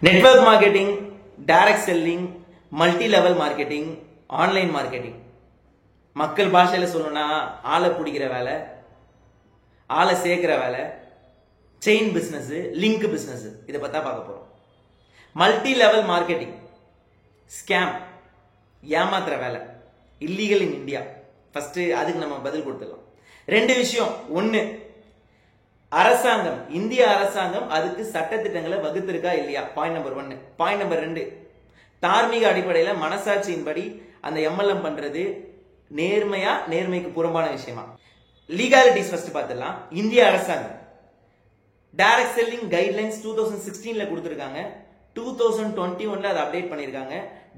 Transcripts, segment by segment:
Network marketing, direct selling, multi level marketing, online marketing. மக்கள் பாஷையில சொல்லணும்னா ஆளை பிடிக்கிற வேலை, ஆளை சேர்க்கிற வேலை, செயின் பிசினஸ், லிங்க் பிசினஸ், இதை பத்தா பார்க்க போறோம். மல்டி லெவல் மார்க்கெட்டிங் ஸ்கேம், ஏமாத்துற வேலை, இல்லீகல் இன் இந்தியா. ஃபர்ஸ்ட் அதுக்கு நம்ம பதில் கொடுத்துடலாம். ரெண்டு விஷயம். ஒன்னு, அரசாங்கம், இந்திய அரசாங்கம் அதுக்கு சட்டத்திட்டங்களை வகுத்திருக்கா இல்லையா? Point number 1. பாயிண்ட் நம்பர் 2, தார்மீக அடிப்படையில மனசாட்சியின்படி அந்த எம்எல்எம் பண்றது நேர்மையா, நேர்மைக்கு புறம்பான விஷயமா? லீகாலிட்டிஸ் ஃபர்ஸ்ட் பார்த்துடலாம். இந்திய அரசாங்கம் டைரக்ட் செல்லிங் கைட்லைன்ஸ் 2016ல கொடுத்திருக்காங்க. 2021ல அதை அப்டேட் பண்ணிருக்காங்க.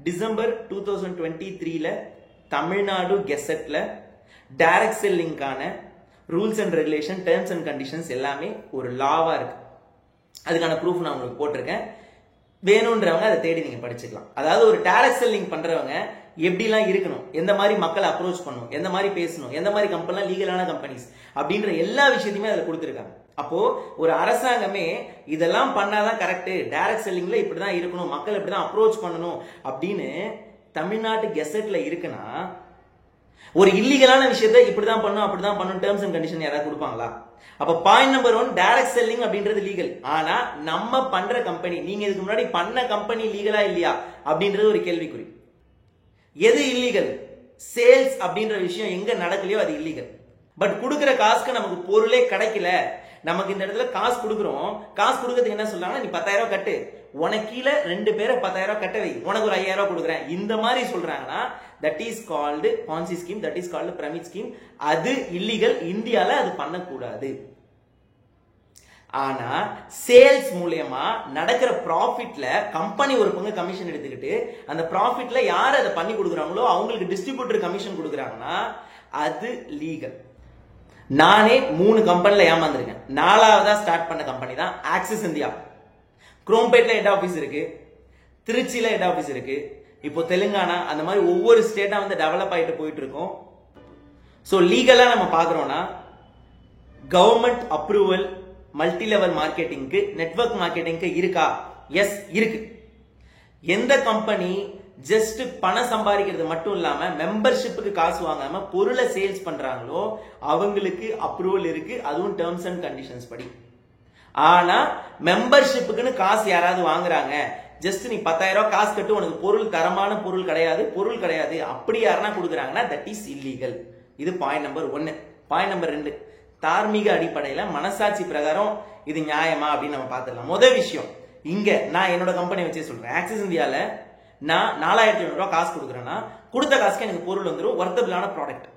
டிசம்பர் 2023ல தமிழ்நாடு கெசட்ல டைரக்ட் செல்லிங்கான rules and regulation, terms and conditions எல்லாமே ஒரு லாவா இருக்கு. அதுக்கான ப்ரூஃப் நான் உங்களுக்கு போட்டிருக்கேன். வேணும்ன்றவங்க அதை தேடி நீங்க படிச்சுக்கலாம். அதாவது ஒரு டைரக்ட் செல்லிங் பண்றவங்க எப்படிலாம் இருக்கணும், எந்த மாதிரி மக்களை அப்ரோச் பண்ணணும், எந்த மாதிரி பேசணும், எந்த மாதிரி கம்பெனிலாம் லீகலான கம்பெனிஸ் அப்படின்ற எல்லா விஷயத்தையுமே அதில் கொடுத்துருக்காங்க. அப்போ ஒரு அரசாங்கமே இதெல்லாம் பண்ணாதான் கரெக்ட், டைரக்ட் செல்லிங்ல இப்படிதான் இருக்கணும், மக்கள் இப்படிதான் அப்ரோச் பண்ணணும் அப்படின்னு தமிழ்நாட்டு கெசட்ல இருக்குன்னா, ஒரு இல்லீகலான விஷயத்தை இப்படிதான் பண்ணும், அப்படிதான் பண்ணும், டேர்ம்ஸ் அண்ட் கண்டிஷன் யாராவது கொடுப்பாங்களா? அப்ப பாயிண்ட் நம்பர் 1, டைரக்ட் செல்லிங் அப்படின்றது லீகல். ஆனா நம்ம பண்ற கம்பெனி, நீங்க இதுக்கு முன்னாடி பண்ண கம்பெனி லீகலா இல்லையா அப்படின்றது ஒரு கேள்விக்குறி. எது இல்லீகல்? சேல்ஸ் அப்படின்ற விஷயம் எங்க நடக்கலையோ அது இல்லீகல். பட் கொடுக்கிற காசுக்கு நமக்கு பொருளே கிடைக்கல, நமக்கு இந்த இடத்துல காசு கொடுக்குறோம், காசு கொடுக்கறதுக்கு என்ன சொல்றாங்கன்னா, நீ 10,000 கட்டு, உனக்கு கீழே 2 பேரை 10,000 கட்ட வை, உனக்கு ஒரு 5,000 கொடுக்குறேன், இந்த மாதிரி சொல்றாங்கன்னா that is called Ponzi scheme, that is called pyramid scheme. அது இல்லீகல். இந்தியால அது பண்ணக்கூடாது. ஆனா சேல்ஸ் மூலமா நடக்கிற ப்ராஃபிட்ல கம்பெனி ஒரு பங்கு கமிஷன் எடுத்துக்கிட்டு அந்த ப்ராஃபிட்ல யார் அதை பண்ணி கொடுக்குறாங்களோ அவங்களுக்கு டிஸ்ட்ரிபியூட்டர் கமிஷன் கொடுக்குறாங்கன்னா அது லீகல். நானே 3 கம்பெனில ஏமாந்துருக்கேன். 4வதா ஸ்டார்ட் பண்ண கம்பெனி தான் ஆக்சிஸ் இந்தியா. குரோம்பேட்ல ஹெட் ஆபீஸ் இருக்கு, திருச்சியில ஹெட் ஆபீஸ் இருக்கு, இப்போ தெலுங்கானா, அந்த மாதிரி ஒவ்வொரு ஸ்டேட்டா வந்து டெவலப் ஆயிட்டு போயிட்டு இருக்கோம். சோ லீகலா நம்ம பாக்குறோம்னா கவர்மெண்ட் அப்ரூவல் மல்டி லெவல் மார்க்கெட்டிங்க்கு, நெட்வொர்க் மார்க்கெட்டிங்க்கு இருக்கா? எஸ், இருக்கு. எந்த கம்பெனி ஜஸ்ட் பணம் சம்பாதிக்கிறது மட்டும் இல்லாம மெம்பர்ஷிப்புக்கு காசு வாங்காம பொருளை சேல்ஸ் பண்றாங்களோ அவங்களுக்கு அப்ரூவல் இருக்கு, அதுவும் டேர்ம்ஸ் அண்ட் கண்டிஷன்ஸ் படி. ஆனா மெம்பர்ஷிப்புக்குன்னு காசு யாராவது வாங்குறாங்க, ஜஸ்ட் நீ 10,000 காசு கட்டு, உனக்கு பொருள் தரமான பொருள் கிடையாது, அப்படி யாரா கொடுக்குறாங்கன்னா தட் இஸ் இல்லீகல். இது பாயிண்ட் நம்பர் 1. பாயிண்ட் நம்பர் 2, தார்மீக அடிப்படையில மனசாட்சி பிரகாரம் இது நியாயமா அப்படின்னு நம்ம பார்த்துடலாம். முதல் விஷயம், இங்க நான் என்னோட கம்பெனி வச்சே சொல்றேன். ஆக்சிஸ் இந்தியால நான் 4,500 காசு கொடுக்குறேன்னா கொடுத்த காசுக்கு எனக்கு பொருள் வந்துடும், ஒர்த்தபிளான ப்ராடக்ட்.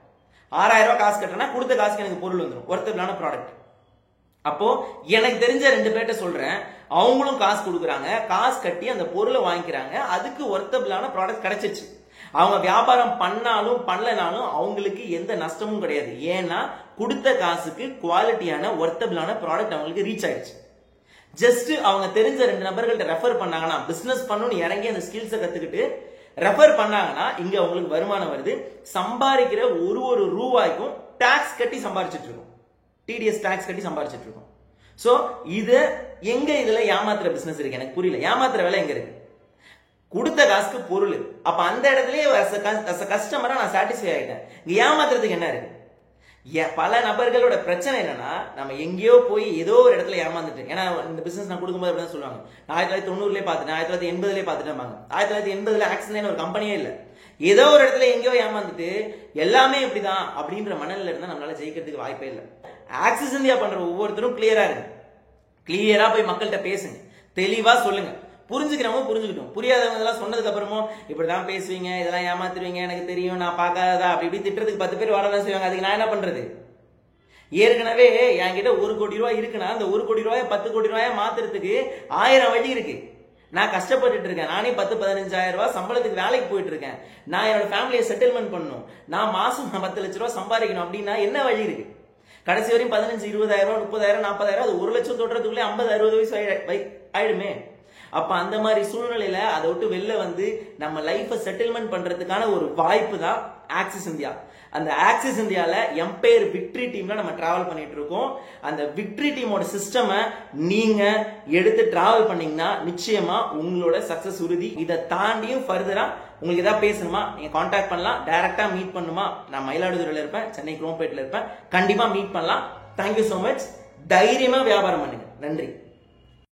6,000 காசு கட்டுறேன்னா கொடுத்த காசுக்கு எனக்கு பொருள் வந்துடும், ஒர்த்தபிளான ப்ராடக்ட். அப்போ எனக்கு தெரிஞ்ச 2 பேர்ட்ட சொல்றேன், அவங்களும் காசு கொடுக்குறாங்க, காசு கட்டி அந்த பொருளை வாங்கிக்கிறாங்க, அதுக்கு ஒர்த்தபிளான ப்ராடக்ட் கிடைச்சிச்சு. அவங்க வியாபாரம் பண்ணாலும் பண்ணலனாலும் அவங்களுக்கு எந்த நஷ்டமும் கிடையாது. ஏன்னா கொடுத்த காசுக்கு குவாலிட்டியான ஒர்த்தபிளான ப்ராடக்ட் அவங்களுக்கு ரீச் ஆயிடுச்சு. ஜஸ்ட் அவங்க தெரிஞ்ச 2 நபர்கள்ட்ட ரெஃபர் பண்ணாங்கன்னா, பிசினஸ் பண்ணணும்னு இறங்கி அந்த ஸ்கில்ஸை கத்துக்கிட்டு ரெஃபர் பண்ணாங்கன்னா இங்க அவங்களுக்கு வருமானம் வருது. சம்பாதிக்கிற ஒரு ரூபாய்க்கும் டாக்ஸ் கட்டி சம்பாதிச்சிட்டு இருக்கும், டிடிஎஸ் டாக்ஸ் கட்டி சம்பாதிச்சிட்டு இருக்கும். சோ இது எங்க இதுல ஏமாத்துற பிசினஸ் இருக்கு? எனக்கு புரியல. ஏமாத்துற வேலை எங்க இருக்கு? கொடுத்த காசுக்கு பொருள். அப்ப அந்த இடத்துலயே கஸ்டமரா நான் சாட்டிஸ்ஃபை ஆயிட்டேன். இங்க ஏமாத்துறதுக்கு என்ன இருக்கு? பல நபர்களோட பிரச்சனை என்னன்னா, நம்ம எங்கேயோ போய் ஏதோ ஒரு இடத்துல ஏமாந்துட்டு, ஏன்னா இந்த பிசினஸ் நான் கொடுக்கும்போது அப்படின்னு சொல்லுவாங்க, 1990லே பார்த்துட்டேன், 1980லே பார்த்துட்டேன். 1980ல ஆக்சிஸ் ஒரு கம்பெனியே இல்ல, ஏதோ ஒரு இடத்துல எங்கேயோ ஏமாந்துட்டு எல்லாமே இப்படிதான் அப்படின்ற மனநிலை இருந்தா நம்மளால ஜெயிக்கிறதுக்கு வாய்ப்பே இல்லை. ஆக்சிஸ் இந்தியா பண்ற ஒவ்வொருத்தரும் கிளியரா இருக்கு. கிளியரா போய் மக்கள்கிட்ட பேசுங்க, தெளிவா சொல்லுங்க. புரிஞ்சுக்கிறவங்க புரிஞ்சுக்கிட்டோம், புரியாதவங்க இதெல்லாம் சொன்னதுக்கு அப்புறமும் இப்படிதான் பேசுவீங்க, இதெல்லாம் ஏமாத்துவீங்க, எனக்கு தெரியும், நான் பார்க்காததா அப்படி இப்படி திட்டுறதுக்கு 10 பேர் வரதான் செய்வாங்க. அதுக்கு நான் என்ன பண்றது? ஏற்கனவே என்கிட்ட 1 கோடி ரூபாய் இருக்குன்னா அந்த 1 கோடி ரூபாய் 10 கோடி ரூபாய் மாத்துறதுக்கு 1000 வழி இருக்கு. நான் கஷ்டப்பட்டுட்டு இருக்கேன். நானே 10-15,000 ரூபாய் சம்பளத்துக்கு வேலைக்கு போயிட்டு இருக்கேன். நான் என்னோட ஃபேமிலியை செட்டில்மெண்ட் பண்ணணும், நான் மாசம் 10 லட்சம் ரூபாய் சம்பாதிக்கணும் அப்படின்னா என்ன வழி இருக்கு? கடைசி வரையும் 15,000, 20,000, 30,000, 40,000, அது 1 லட்சம் தொடுறதுக்குள்ளே 50-60 வயசு ஆயிடுமே. அப்ப அந்த மாதிரி சூழ்நிலையில அதை விட்டு வெளில வந்து நம்ம லைஃபை செட்டில்மெண்ட் பண்றதுக்கான ஒரு வாய்ப்பு தான் ஆக்சிஸ் இந்தியா. அந்த ஆக்சிஸ் இந்தியால எம்பையர் விக்டரி டீம்ல நம்ம டிராவல் பண்ணிட்டு இருக்கோம். அந்த விக்டரி டீமோட சிஸ்டமை நீங்க எடுத்து டிராவல் பண்ணீங்கன்னா நிச்சயமா உங்களோட சக்சஸ் உறுதி. இதை தாண்டியும் ஃபர்தரா உங்களுக்கு ஏதாவது பேசணுமா, நீங்க கான்டாக்ட் பண்ணலாம். டைரக்டா மீட் பண்ணுமா, நான் மயிலாடுதுறையில இருப்பேன், சென்னை குரோம்பேட்ல இருப்பேன். கண்டிப்பா மீட் பண்ணலாம். Thank you so much. தைரியமா வியாபாரம் பண்ணுங்க. நன்றி.